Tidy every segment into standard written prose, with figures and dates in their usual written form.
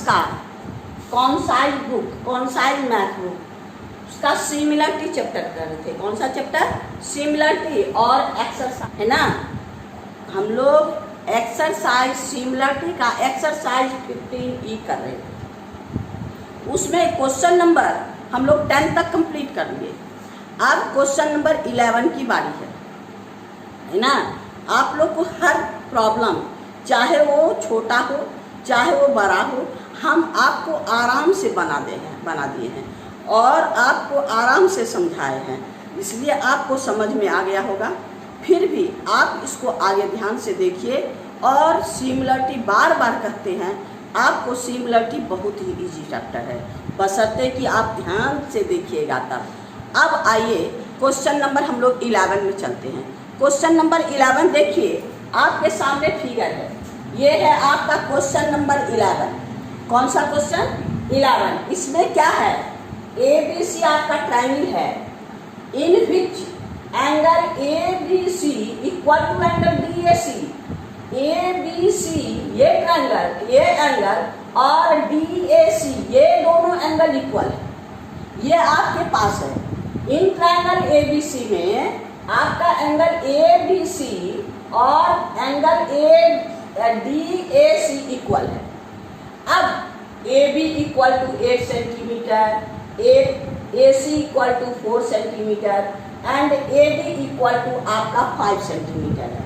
का कौन सा मैथ बुक उसका सिमिलरिटी चैप्टर कर रहे थे। कौन सा चैप्टर? सिमिलरिटी और एक्सरसाइज, है ना। हम लोग एक्सरसाइज सिमिलरिटी का एक्सरसाइज 15E कर रहे थे। उसमें क्वेश्चन नंबर हम लोग 10 तक कंप्लीट कर लिए। अब क्वेश्चन नंबर 11 की बारी है ना। आप लोग को हर प्रॉब्लम, चाहे वो छोटा हो चाहे वो बड़ा हो, हम आपको आराम से बना दिए हैं और आपको आराम से समझाए हैं, इसलिए आपको समझ में आ गया होगा। फिर भी आप इसको आगे ध्यान से देखिए और सिमिलरिटी बार बार कहते हैं, आपको सिमिलरिटी बहुत ही इजी चैप्टर है, बशर्ते कि आप ध्यान से देखिएगा तब। अब आइए क्वेश्चन नंबर हम लोग 11 में चलते हैं। क्वेश्चन नंबर 11 देखिए, आपके सामने फिगर है, ये है आपका क्वेश्चन नंबर 11। कौन सा क्वेश्चन? 11। इसमें क्या है? ABC आपका ट्रायंगल है, in which angle ABC equal to angle DAC। ABC ये ट्रायंगल, ये एंगल और DAC ये दोनों एंगल इक्वल है, ये आपके पास है। इन ट्रायंगल ABC में आपका एंगल ABC और एंगल DAC इक्वल है। अब AB equal to 8 centimetre, AC equal to 4 centimetre and AD equal to आपका 5 सेंटीमीटर है।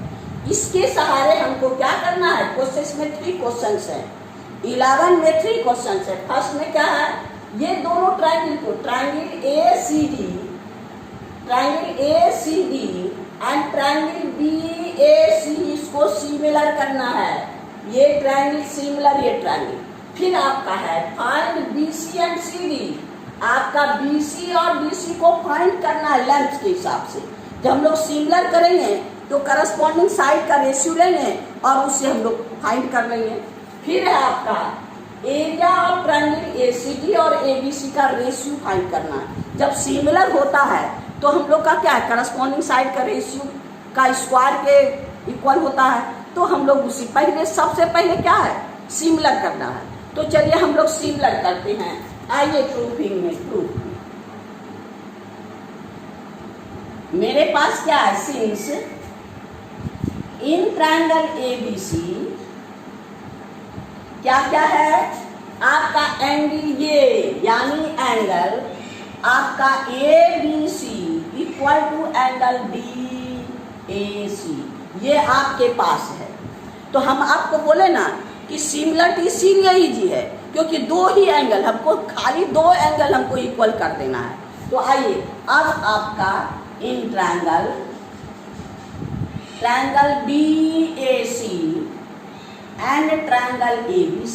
इसके सहारे हमको क्या करना है? क्वेश्चन में 3 क्वेश्चन है, 11 में 3 क्वेश्चन है। फर्स्ट में क्या है? ये दोनों ट्रायंगल को, triangle ACD and triangle BAC, इसको सिमिलर करना है। ये ट्रायंगल सिमिलर, ये ट्रायंगल। फिर आपका है फाइंड BC एंड CD। आपका BC और DC को फाइंड करना है लेंथ के हिसाब से। जब हम लोग सिमिलर करेंगे तो करस्पॉन्डिंग साइड का रेशियो लेंगे और उससे हम लोग फाइंड कर लेंगे। फिर है आपका एरिया ऑफ ट्रायंगल ACD और ABC का रेशियो फाइंड करना है। जब सिमिलर होता है तो हम लोग का क्या है? करस्पॉन्डिंग साइड का रेशियो का स्क्वायर के इक्वल होता है, तो हम लोग उसी पहले सबसे पहले क्या है? सिमिलर करना है। तो चलिए हम लोग सिमिलर करते हैं। आइए प्रूफिंग में, प्रूफ मेरे पास क्या है? सिंस इन ट्रायंगल ABC क्या क्या है? आपका एंगल ये, यानी एंगल आपका ABC equal to angle DAC, ये आपके पास है। तो हम आपको बोले ना कि सिमिलरिटी इसीलिए इजी है क्योंकि 2 ही एंगल, हमको खाली 2 एंगल हमको इक्वल कर देना है। तो आइए अब आपका in triangle DAC and triangle ABC,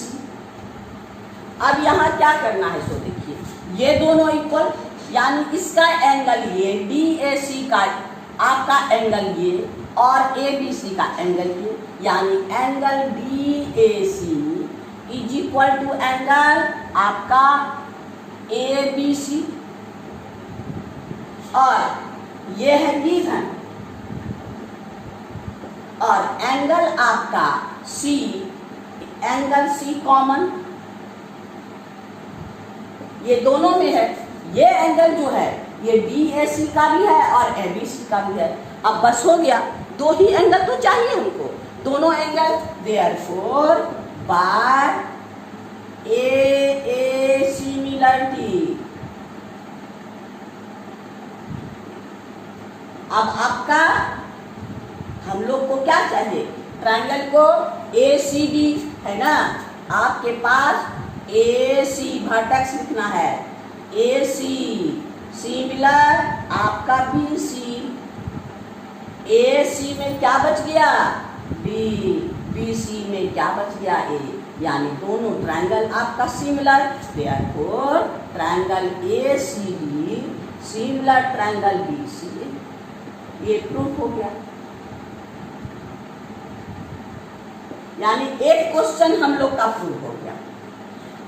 अब यहाँ क्या करना है? सो देखिए, ये दोनों इक्वल, यानी इसका एंगल ये, DAC का आपका एंगल ये और ABC का एंगल ये, यानी angle DAC is equal to angle आपका ABC, और ये है गिवन, और एंगल आपका C, एंगल C कॉमन ये दोनों में है। ये एंगल जो है ये DAC का भी है और ABC का भी है। अब बस हो गया, 2 ही एंगल तो चाहिए हमको, दोनों angle. Therefore by AA similarity, अब आपका हम लोग को क्या चाहिए? ट्रायंगल को ACD है ना, आपके पास AC वर्टेक्स लिखना है, AC सिमिलर आपका BC, AC में क्या बच गया? B, BC में क्या बच गया? A, यानी दोनों ट्रायंगल आपका similar. Therefore triangle ACD similar triangle BC, ये प्रूफ हो गया। यानी एक क्वेश्चन हम लोग का प्रूफ हो गया।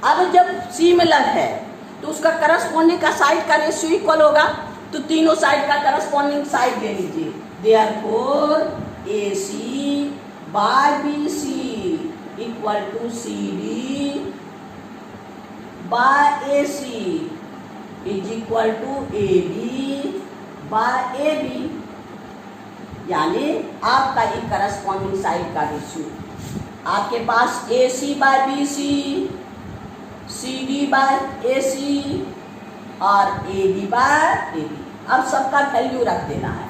अब जब सिमिलर है तो उसका करस्पॉन्डिंग का साइड का रेशियो इक्वल होगा, तो तीनों साइड का करस्पॉन्डिंग साइड ले लीजिए। Therefore AC by BC equal to CD by A C is equal to A B by A B, यानी आपका एक करस्पॉन्डिंग साइड का रेशियो आपके पास A C by B C, C D by A C और A D by A B. अब सबका value रख देना है।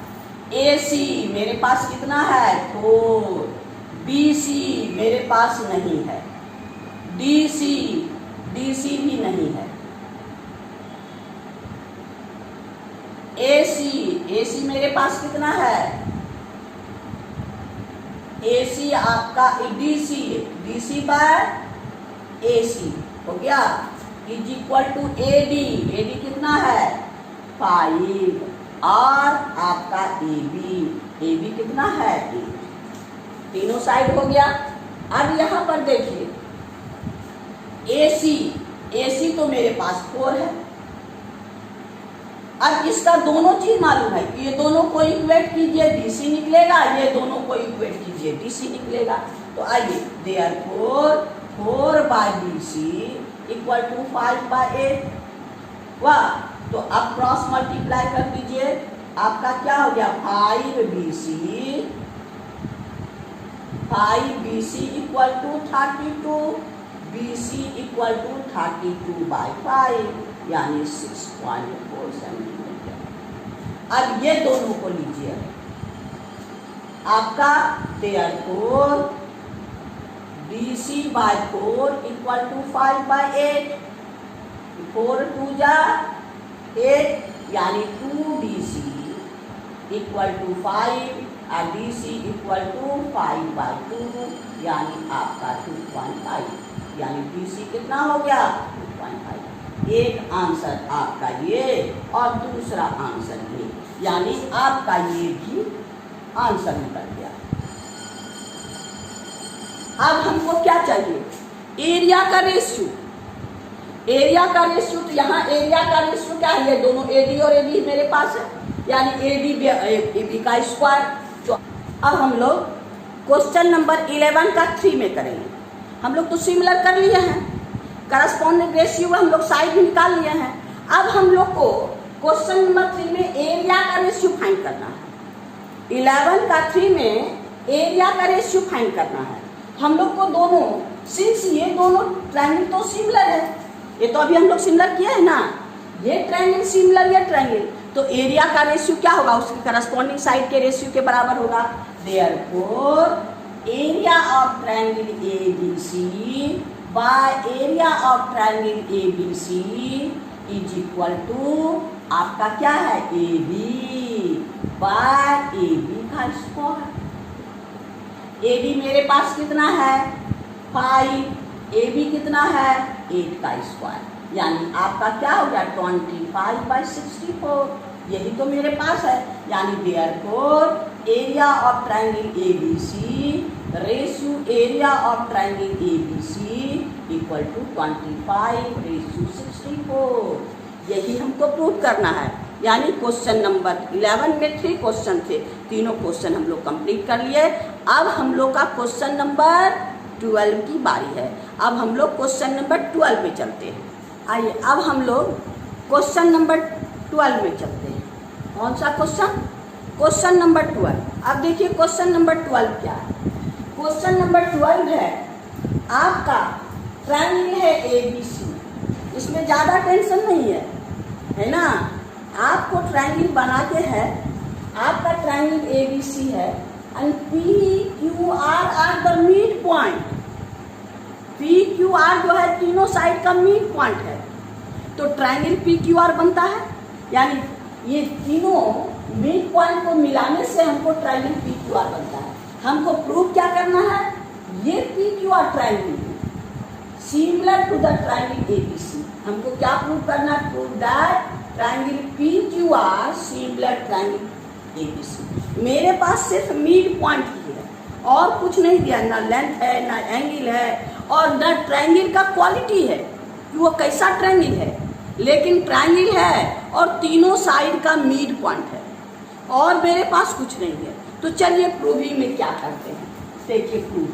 ए सी मेरे पास कितना है 4, बी सी मेरे पास नहीं है, डी सी भी नहीं है, ए सी मेरे पास कितना है, ए सी आपका D C bye A C हो गया, is equal to A D कितना है 5 और आपका ए बी कितना है 8, तीनों साइड हो गया। अब यहाँ पर देखिए ए सी तो मेरे पास 4 है। अब इसका दोनों चीज मालूम है, ये दोनों को इक्वेट कीजिए DC निकलेगा, ये दोनों को इक्वेट कीजिए DC निकलेगा। तो आइए therefore 4 by BC equal to 5 by 8। वाह, तो अब क्रॉस मल्टीप्लाई कर दीजिए, आपका क्या हो गया 5BC equal to 32, BC equal to 32 by 5 यानी 6.4 सेंटीमीटर। अब ये दोनों को लीजिए, आपका therefore BC by 4 equal to 5 by 8, 4 2 जा 8 यानी 2BC इक्वल टू 5 और DC इक्वल टू 5 बाय 2 यानी आपका 2.5, यानी BC कितना हो गया 2.5। एक आंसर आपका ये और दूसरा आंसर ये, यानी आपका ये भी आंसर निकल गया। अब हमको क्या चाहिए, एरिया का रेशियो। तो यहाँ एरिया का रेशियो क्या है, ये दोनों AD और AB मेरे पास है, यानी AB का स्क्वायर। तो अब हम लोग क्वेश्चन नंबर 11 का 3 में करेंगे। हम लोग तो सिमिलर कर लिए हैं, करस्पॉन्डिंग रेशियो हम लोग साइड में निकाल लिए हैं। अब हम लोग को क्वेश्चन नंबर 3 में एरिया का रेशियो फाइंड करना है। 11 का 3 में एरिया का रेशियो फाइंड करना है। हम लोग को दोनों, सिंस ये दोनों ट्रायंगल तो सिमिलर है, ये तो अभी हम लोग सिमिलर किए है ना, ये ट्रायंगल सिमिलर, ये ट्रायंगल, तो एरिया का रेशियो क्या होगा, उसकी करस्पॉन्डिंग साइड के रेशियो के बराबर होगा। Therefore area of triangle ABC by area of triangle ABC is equal to आपका क्या है AB बाय AB का स्क्वायर। AB मेरे पास कितना है 5, AB कितना है 8 का स्क्वायर, यानी आपका क्या हो गया 25 बाय 64, यही तो मेरे पास है। यानी therefore area of triangle ABC ratio area of triangle ABC equal to 25:64, यही हमको प्रूव करना है। यानी क्वेश्चन नंबर 11 में 3 क्वेश्चन थे, तीनों क्वेश्चन हम लोग कंप्लीट कर लिए। अब हम लोग का क्वेश्चन नंबर 12 की बारी है। अब हम लोग क्वेश्चन नंबर 12 में चलते हैं। आइए अब हम लोग क्वेश्चन नंबर 12 में चलते हैं। कौन सा क्वेश्चन, क्वेश्चन नंबर 12। अब देखिए क्वेश्चन नंबर 12 क्या है। क्वेश्चन नंबर 12 है आपका ट्रायंगल है ABC, इसमें ज़्यादा टेंशन नहीं है ना। आपको ट्रायंगल बना के है, आपका ट्रायंगल ABC है and PQR are the mid point. PQR जो है तीनों साइड का मिड पॉइंट है, तो ट्रायंगल PQR बनता है, यानी ये तीनों मिड पॉइंट को मिलाने से हमको ट्रायंगल PQR बनता है। हमको प्रूव क्या करना है, ये PQR triangle similar to the triangle ABC। हमको क्या प्रूव करना है, prove that triangle PQR similar triangle ABC। मेरे पास सिर्फ मिड पॉइंट ही है और कुछ नहीं दिया, ना लेंथ है ना एंगल है और ना ट्रायंगल का क्वालिटी है कि वो कैसा ट्रायंगल है, लेकिन ट्रायंगल है और तीनों साइड का मिड पॉइंट है और मेरे पास कुछ नहीं है। तो चलिए प्रूविंग में क्या करते हैं, देखिए प्रूव।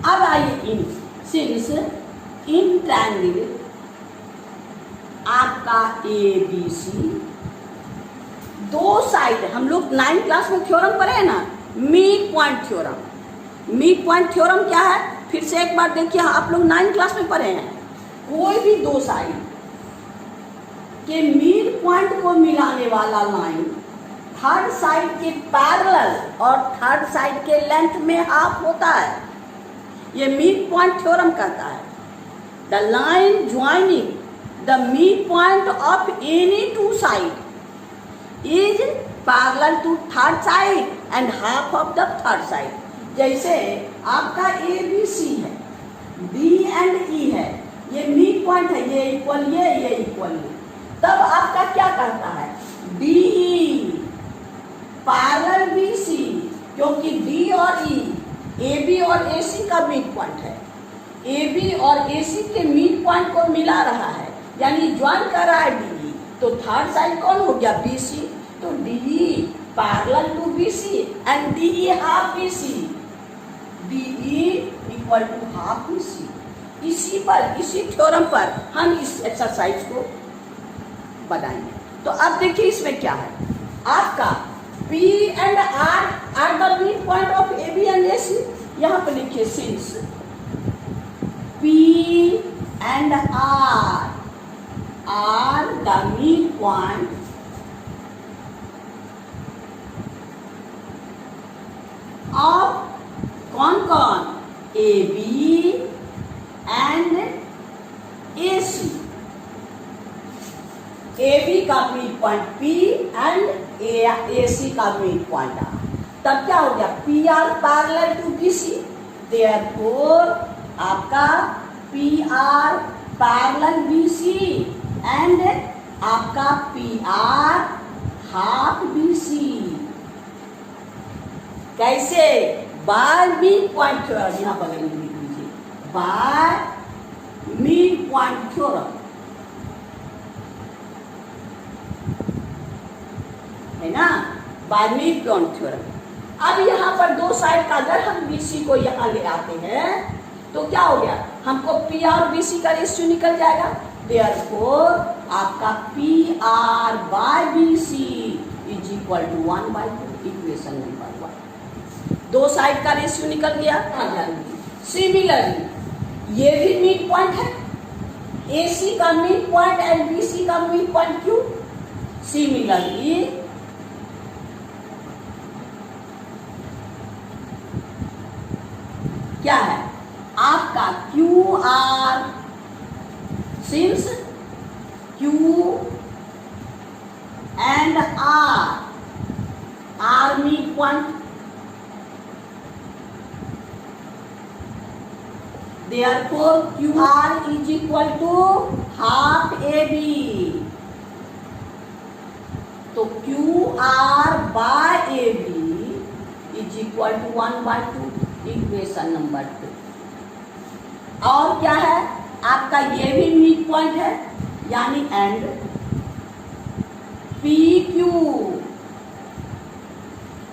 अब आइए इन, सिंस इन ट्रायंगल आपका ABC दो साइड, हम लोग 9th क्लास में थ्योरम पढ़े हैं ना, mid point theorem. Mid point theorem क्या है, फिर से एक बार देखिए, आप लोग 9th क्लास में पढ़े हैं। कोई भी दो साइड के मिड पॉइंट को मिलाने वाला लाइन थर्ड साइड के पैरेलल और थर्ड साइड के लेंथ में हाफ होता है। ये मिड पॉइंट थ्योरम कहता है, the line joining the mid point of any two side is parallel to third side and half of the third side. जैसे आपका ABC है, D एंड E है, ये मिड पॉइंट है, ये इक्वल ये इक्वल ये, तब आपका क्या कहता है, DE पैरेलल BC, क्योंकि D और E AB और AC का मिड पॉइंट है, AB और AC के मिड पॉइंट को मिला रहा है, यानी ज्वाइन कर रहा है DE, तो थर्ड साइड कौन हो गया, BC, तो DE parallel to BC and DE half BC, DE equal to half BC। इसी थ्योरम पर हम इस एक्सरसाइज को बनाएंगे। तो अब देखिए इसमें क्या है, आपका P and R are the mid point of AB and AC। यहाँ पर लिखिए since P and R are the mid point of कौन कौन, AB एंड AC। AB का mid point P and AC का मिड पॉइंट R, तब क्या हो गया, PR parallel to BC, therefore आपका PR पैरेलल BC एंड आपका PR हाफ BC। कैसे, बाय मिड पॉइंट थ्योरम, यहां बगल में लिख लीजिए, बाय मिड पॉइंट थ्योरम, है ना, बाय मिड पॉइंट थ्योरम। अब यहाँ पर दो साइड का अगर हम BC को यहाँ ले आते हैं तो क्या हो गया, हमको PR और BC का रेशियो निकल जाएगा, देयरफॉर आपका PR by BC is equal to 1/2, equation number 1। दो साइड का रेशियो निकल गया। सिमिलरली ये भी मिड पॉइंट है, AC का मिड पॉइंट एंड BC का मिड पॉइंट क्यों, सिमिलरली क्या है आपका QR, since Q and R mid point, therefore QR is equal to half AB, तो QR by AB is equal to 1/2, equation number 2। और क्या है आपका, ये भी मिड पॉइंट है, यानी and PQ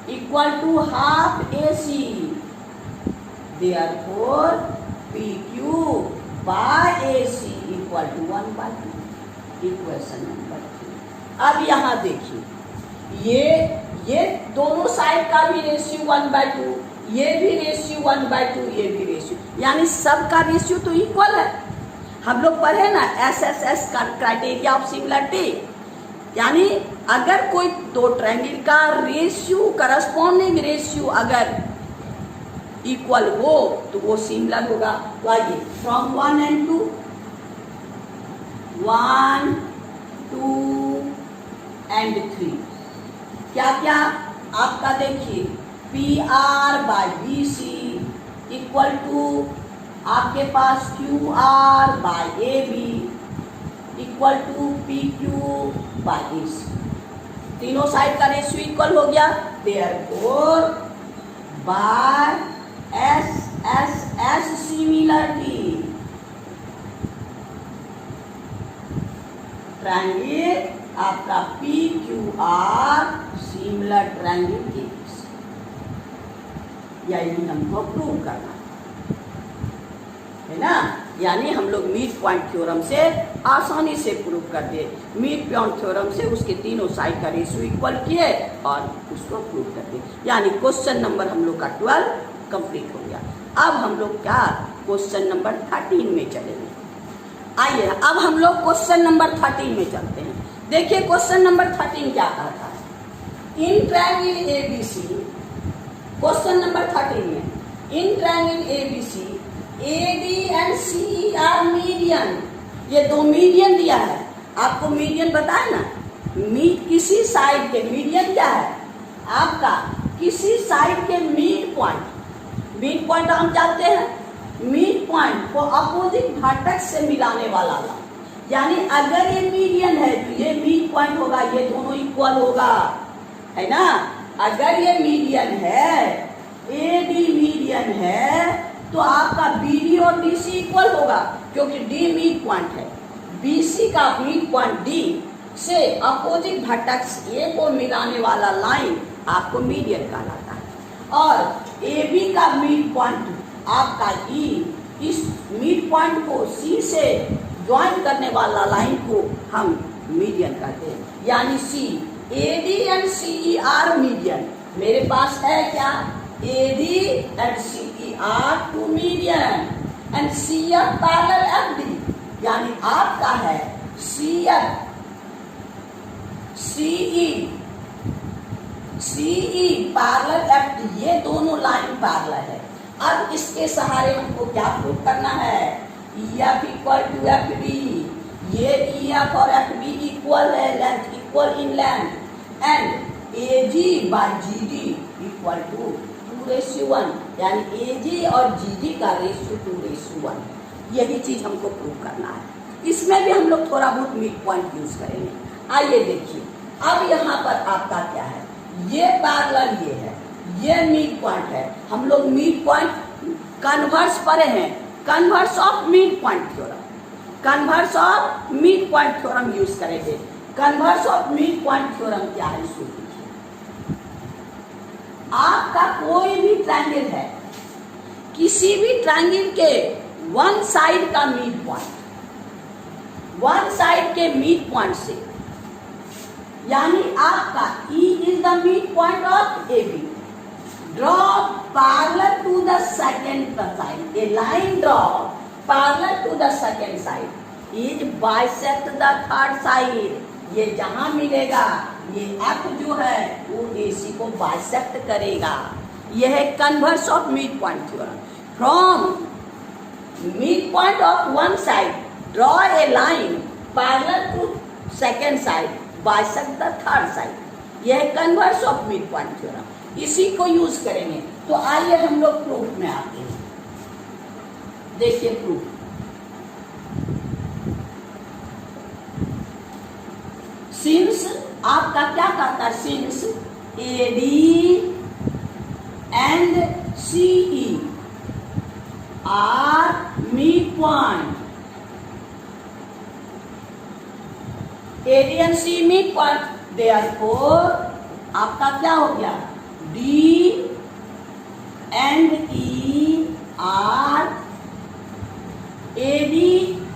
equal to half AC, therefore PQ by AC equal to 1/2, equation number 3। अब यहाँ देखिए, ये दोनों साइड का भी रेशियो 1/2, ये भी रेशियो 1/2, ये भी रेशियो, यानी सबका रेशियो तो इक्वल है। हम लोग पढ़े ना SSS का क्राइटेरिया ऑफ सिमिलरिटी, यानी अगर कोई दो ट्रायंगल का रेशियो, करस्पॉन्डिंग रेशियो अगर इक्वल हो तो वो सिमिलर होगा। तो आइए फ्रॉम 1 and 2, 1, 2 and 3 क्या क्या आपका देखिए, PR by BC equal to आपके पास QR by AB equal to PQ by AC, तीनों साइड का रेशियो इक्वल हो गया, therefore by SSS similarity triangle आपका PQR सिमिलर ट्रायंगल, यही हमको प्रूव करना है। यानी हम लोग मिड पॉइंट थ्योरम से आसानी से प्रूव कर दिए। मिड पॉइंट थ्योरम से उसके तीनों साइड का रेशियो इक्वल किए और उसको प्रूव कर दिए। यानी क्वेश्चन नंबर हम लोग का 12 कंप्लीट हो गया। अब हम लोग क्या क्वेश्चन नंबर 13 में चलेंगे। आइए अब हम लोग क्वेश्चन नंबर 13 में चलते हैं। देखिए क्वेश्चन नंबर 13 क्या कहता है। In triangle ABC, question number 13 में in triangle ABC AD and C are median, ये दो मीडियन दिया है आपको। मीडियन बताए ना, किसी साइड के मीडियन क्या है आपका, किसी साइड के मिड पॉइंट। मिड पॉइंट हम जानते हैं, मिड पॉइंट को अपोजिट वर्टेक्स से मिलाने वाला लाइन। यानी अगर ये मीडियन है तो ये मिड पॉइंट होगा, ये दोनों इक्वल होगा, है ना। अगर ये मीडियन है, एडी मीडियन है, तो आपका बीडी और बीसी इक्वल होगा, क्योंकि डी मिड पॉइंट है। बीसी का मिड पॉइंट डी से अपोजिट वर्टेक्स ए को मिलाने वाला लाइन आपको मीडियन कहलाता है। और एबी का मिड पॉइंट आपका ई, इस मिड पॉइंट को सी से ज्वाइन करने वाला लाइन को हम मीडियन कहते हैं। यानी C, AD and C are median. मेरे पास है क्या, AD and C are two median and C F parallel F D. यानी आपका है C F, CE parallel F D, ये दोनों लाइन पैरेलल है। अब इसके सहारे हमको क्या प्रूव करना है, EF equal to F D. ये EF और एफ डी इक्वल है, length equal in length, and AG by GD equal to 2:1। यानी AG और GD का रेशियो 2:1। यही चीज हमको प्रूव करना है। इसमें भी हम लोग थोड़ा बहुत मिड पॉइंट यूज करेंगे। आइए देखिए, अब यहाँ पर आपका क्या है, ये पैरेलल ये है, ये मिड पॉइंट है। हम लोग मिड पॉइंट कन्वर्स पढ़े हैं, converse of mid point theorem, converse of mid point theorem use करेंगे। Converse of mid point theorem क्या है, इसको देखिए। आपका कोई भी ट्रायंगल है, किसी भी ट्रायंगल के वन साइड का मिड पॉइंट, वन साइड के मिड पॉइंट से, यानी आपका E is the midpoint of AB. Draw parallel to the second side. A line draw parallel to the second side. It bisect the third side. ये जहां मिलेगा, ये F जो है वो AC को बाइसेक्ट करेगा। यह है converse of mid point theorem. From mid point of one side draw a line parallel to second side bisect the third side. यह converse of mid point theorem, इसी को यूज करेंगे। तो आइए हम लोग प्रूफ में आते हैं। देखिए प्रूफ, सिंस आपका क्या कहता है, since AD and CE are mid point, AD and C mid point, therefore आपका क्या हो गया, D and E are AD,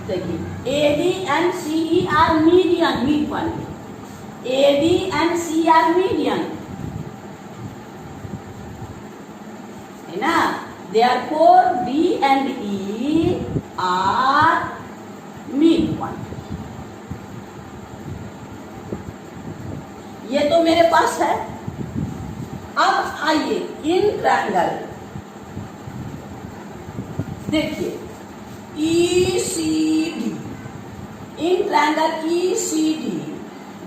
देखिए AD and CE are median, mid point, AD and C are median, है ना। therefore D and E are mid point. ये तो मेरे पास है। अब आइए इन ट्रायंगल, देखिए ECD, in triangle ECD,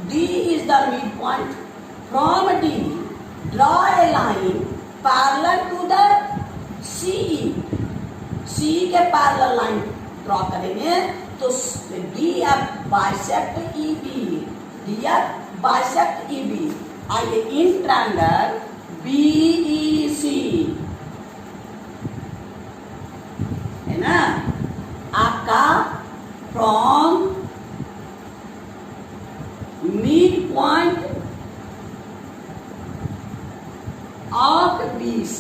D is the midpoint. From D, draw a line parallel to the CE. CE के पैरेलल लाइन ड्रॉ करेंगे तो DF bisect EB, DF bisect EB। आइए इन ट्रायंगल BEC, है ना, आपका from mid point of BC,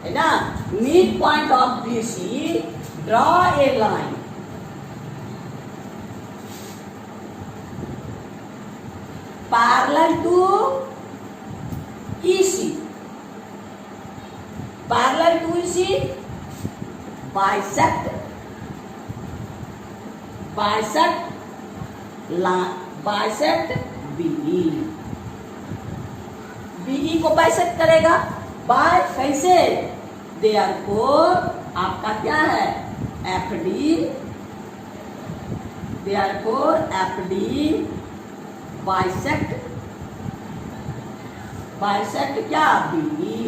है ना, mid mid point of BC, draw a line. Parallel to EC. Parallel to EC, bisect BE. BE को bisect करेगा by कैसे? Therefore आपका क्या है? FD. देयरफॉर FD बाइसेक्ट क्या? BE.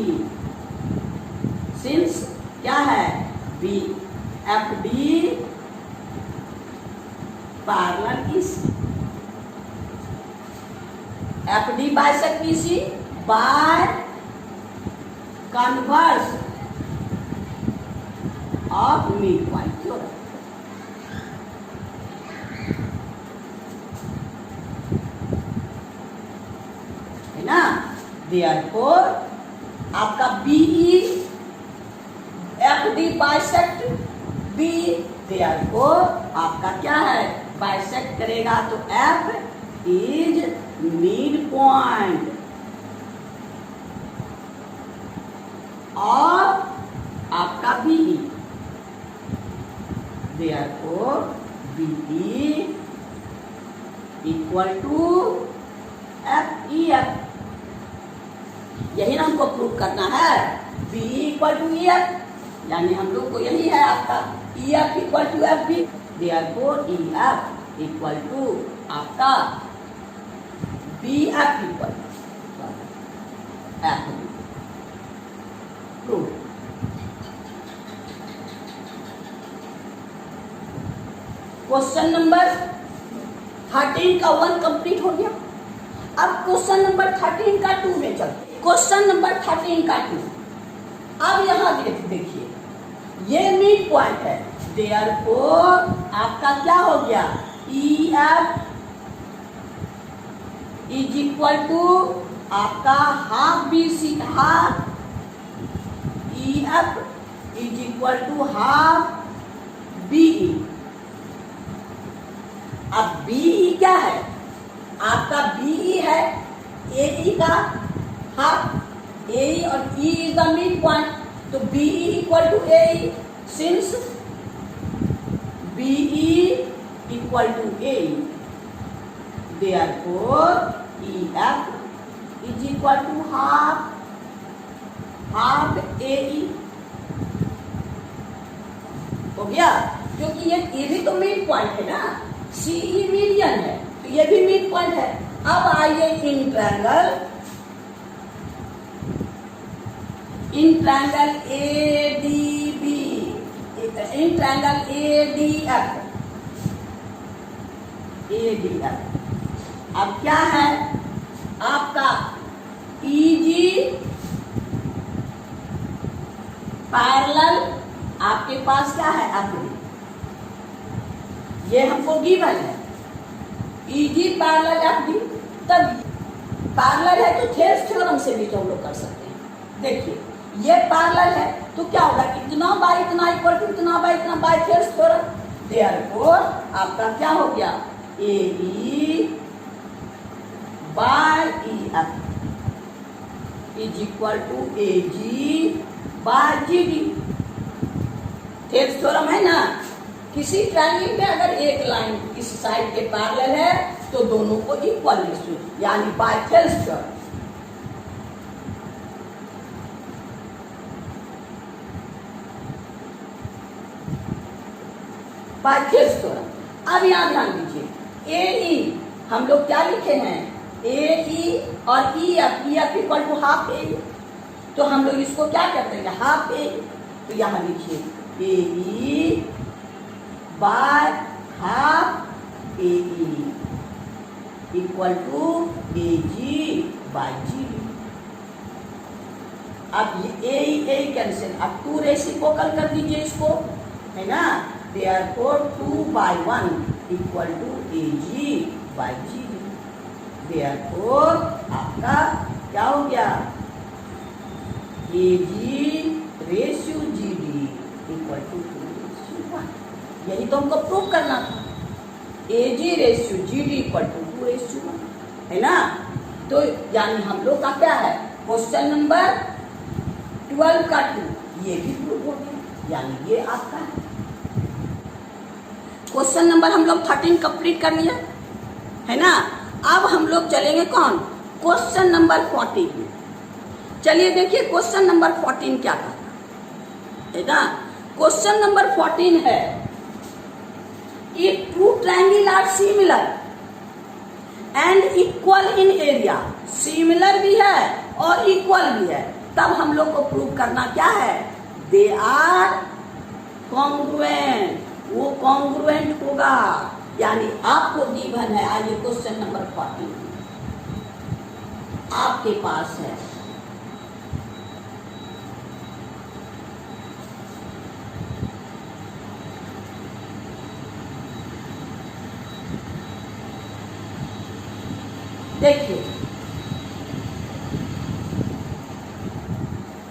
सिंस क्या है? FD parallel EC. FD bisect BC by converse of midpoint theorem. है ना? Therefore आपका BE FD bisect B. Therefore आपका क्या है? बाइसेक्ट करेगा तो F is midpoint और आपका BE. Therefore BE equal to FEF. यही ना हमको प्रूव करना है. BE equal to EF, यानी हम लोग को यही है आपका EF equal to FB. Therefore EF equal to आपका BF equal FB. Prove. Question number 13 का 1 कंप्लीट हो गया. अब क्वेश्चन नंबर 13 का 2 में चलते. क्वेश्चन नंबर 13 का 2. अब यहां देखिए, ये मिड पॉइंट है. देयरफॉर आपका क्या हो गया? EF इज इक्वल टू आपका half BC. Half EF is equal to half BE. अब BE क्या है? आपका BE है AE का हाफ. AE और E is the mid point, तो BE equal to AE. Since BE equal to AE, therefore EF is equal to half AE. हो गया? क्योंकि ये भी तो मिड पॉइंट है ना. CE मीडियन है, तो ये भी मिड पॉइंट है. अब आइए in triangle ADB, in triangle ADF. अब क्या है आपका? EG पैरेलल आपके पास क्या है? FD. ये हमको गिवन है. EG parallel FD. तब पैरेलल है तो थेल्स थ्योरम से भी तो हम लोग कर सकते हैं. देखिए ये पैरेलल है तो क्या होगा? इतना बाय इतना इक्वल टू इतना बाय इतना बाय थेल्स थ्योरम. देयरफॉर आपका क्या हो गया? AE by EF is equal to AG by GD. Thales theorem है ना. किसी ट्रायंगल में अगर एक लाइन इस साइड के पैरेलल है तो दोनों को इक्वल, यानी by Thales theorem. By Thales theorem. अब यहां ध्यान दीजिए, AE हम लोग क्या लिखे हैं? AE और EF equal to half AE. तो हम लोग इसको क्या कहते हैं? Half AE. तो यहां लिखिए AE by half AE equal to AG by GD. अब ये AE कैंसिल. अब 2 रेसिप्रोकल कर दीजिए इसको, है ना. Therefore 2/1 equal to AG by GD. Therefore आपका क्या हो गया? AG रेशियो GD तो हमको प्रूव करना था। AG ratio GD equal to 2:1 है ना। तो यानी हम लोग का क्या है, क्वेश्चन नंबर 12 का 2 ये भी प्रूव हो गया, यानी ये आपका है। क्वेश्चन नंबर हम लोग 13 कंप्लीट कर लिया है ना। अब हम लोग चलेंगे कौन, क्वेश्चन नंबर 14 में। चलिए देखिए क्वेश्चन नंबर 14 क्या कहता है ना। क्वेश्चन नंबर 14 है, if two triangle are similar and equal in area, similar भी है और इक्वल भी है, तब हम लोग को प्रूव करना क्या है, दे आर कॉन्ग्रुएंट, वो कॉन्ग्रुएंट होगा, यानी आपको गिवन है। आइए क्वेश्चन नंबर 14 आपके पास है। देखिए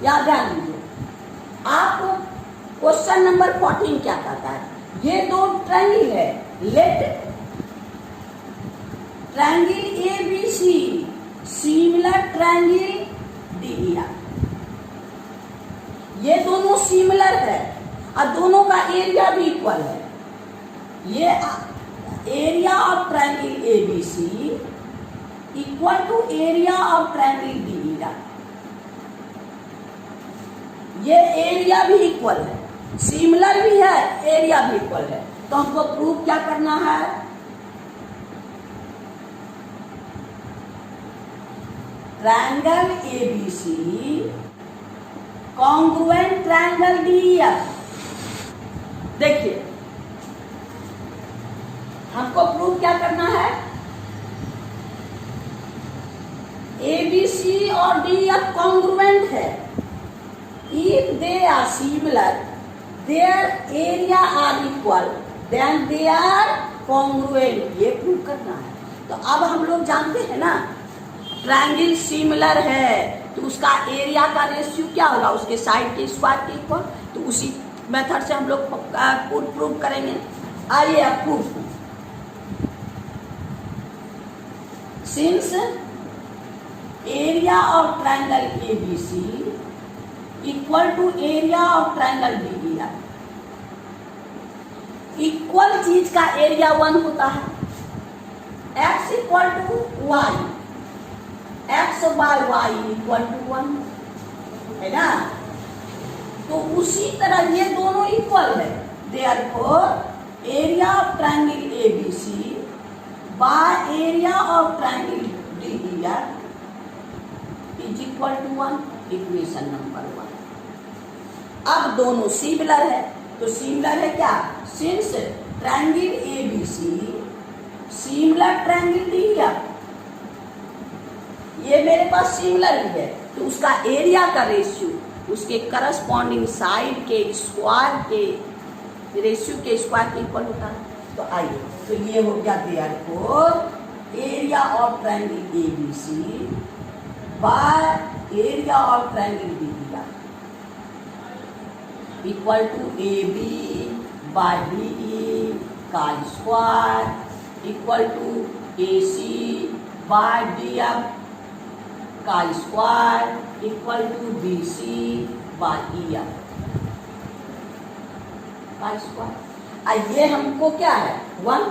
याद ध्यान दीजिए, आप क्वेश्चन नंबर 14 क्या कहता है, ये दो ट्रायंगल है, let triangle ABC similar triangle DEF, ये दोनों सिमिलर है और दोनों का एरिया भी इक्वल है। ये area of triangle ABC equal to area of triangle DEF, ये एरिया भी इक्वल है, सिमिलर भी है, एरिया भी इक्वल है। तो हमको प्रूव क्या करना है, triangle ABC congruent triangle DEF। देखिए हमको प्रूव क्या करना है, ABC और DEF कॉन्ग्रुएंट है। If they are similar, their area are equal, then they are congruent, ये प्रूव करना है। तो अब हम लोग जानते हैं ना, ट्रायंगल सिमिलर है तो उसका एरिया का रेशियो क्या होगा, उसके साइड के स्क्वायर के इक्वल। तो उसी मेथड से हम लोग प्रूव करेंगे। आइए अब proof, since area of triangle ABC equal to area of triangle DEF, equal चीज का एरिया 1 होता है। x equal to y, x by y equal to 1 है ना। तो उसी तरह ये दोनों इक्वल है, therefore area of triangle ABC by area of triangle DEF is equal to 1, equation number 1। अब दोनों सिमिलर है, तो सिमिलर है क्या, since triangle ABC similar triangle DEF, ये मेरे पास सिमिलर ही है, तो उसका एरिया का रेशियो उसके करस्पॉन्डिंग साइड के स्क्वायर के रेशियो के स्क्वायर के इक्वल होता है। तो आइए, तो ये हो गया therefore area of triangle ABC by area of triangle DEF equal to AB by DE का square equal to AC by DF का square equal to BC by EF का स्क्वायर। ये हमको क्या है, 1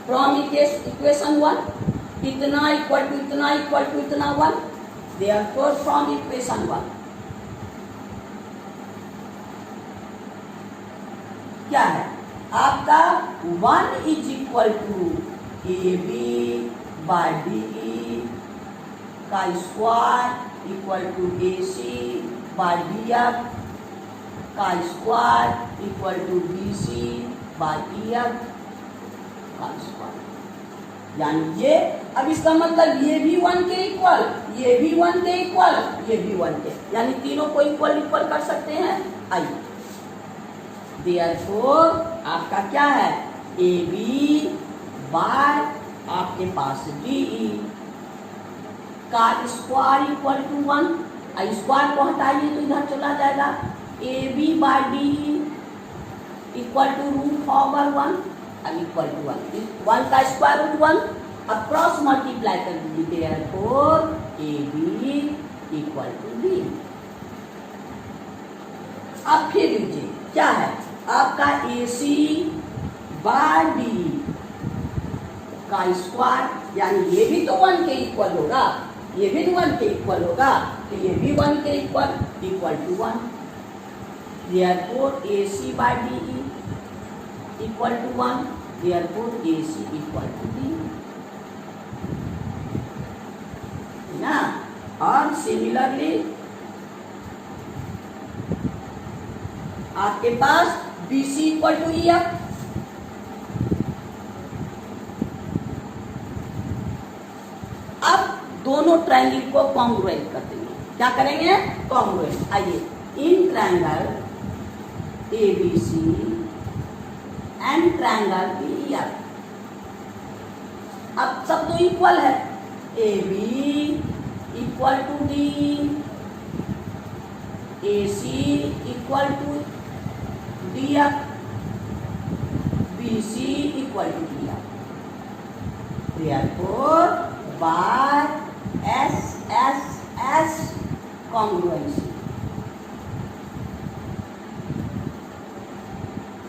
फ्रॉम इक्वेशन 1, इतना इक्वल टू इतना equal to इतना 1, देयरफॉर फ्रॉम इक्वेशन 1 क्या है आपका, 1 is equal to AB by DE का square equal to AC by DF का square equal to BC by EF का स्क्वायर। यानी ये, अब इसका मतलब ये भी 1 के इक्वल, ये भी 1 के इक्वल, ये भी 1 के, यानी तीनों को इक्वल इक्वल कर सकते हैं। आइए, देयरफॉर आपका क्या है, AB बाय आपके पास DE का स्क्वायर इक्वल टू 1, स्क्वायर को हटाइए तो इधर चला जाएगा, AB by DE equal to root over 1 अब इक्वल टू 1 का स्क्वायर रूट 1 अब क्रॉस मल्टीप्लाई कर दीजिए therefore AB equal to B। अब फिर लीजिए क्या है आपका AC बाय B का स्क्वायर, यानी ये भी तो 1 के इक्वल होगा, ये भी 1 के इक्वल होगा, तो ये भी 1 के equal to 1। Therefore AC by DE equal to 1, therefore AC equal to B ना। और सिमिलरली आपके पास BC इक्वल टू EF, अब दोनों ट्रायंगल को कॉन्ग्रुएंट कर देंगे। क्या करेंगे? कॉन्ग्रुएंट। आइए, इन triangle ABC and triangle BEF, अब सब तो इक्वल है, AB equal to D, AC equal to DF, BC equal to DF। Therefore, by SSS congruency,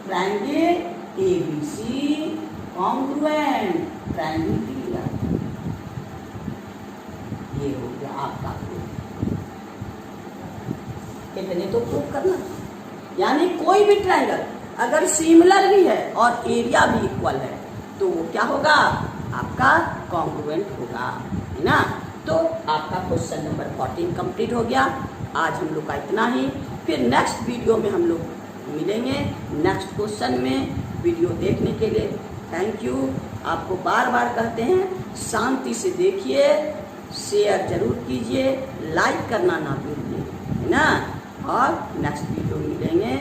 triangle ABC congruent triangle DF। ये हो गया आपका प्रूफ। इतने तो प्रूफ करना, यानी कोई भी ट्रायंगल अगर सिमिलर भी है और एरिया भी इक्वल है तो वो क्या होगा? आपका कॉन्ग्रुएंट होगा, है ना। तो आपका क्वेश्चन नंबर 14 कंप्लीट हो गया। आज हम लोग का इतना ही, फिर नेक्स्ट वीडियो में हम लोग मिलेंगे नेक्स्ट क्वेश्चन में। वीडियो देखने के लिए थैंक यू। आपको बार बार कहते हैं शांति से देखिए, शेयर जरूर कीजिए, लाइक करना ना भूलिए, है ना। और नेक्स्ट वीडियो मिलेंगे।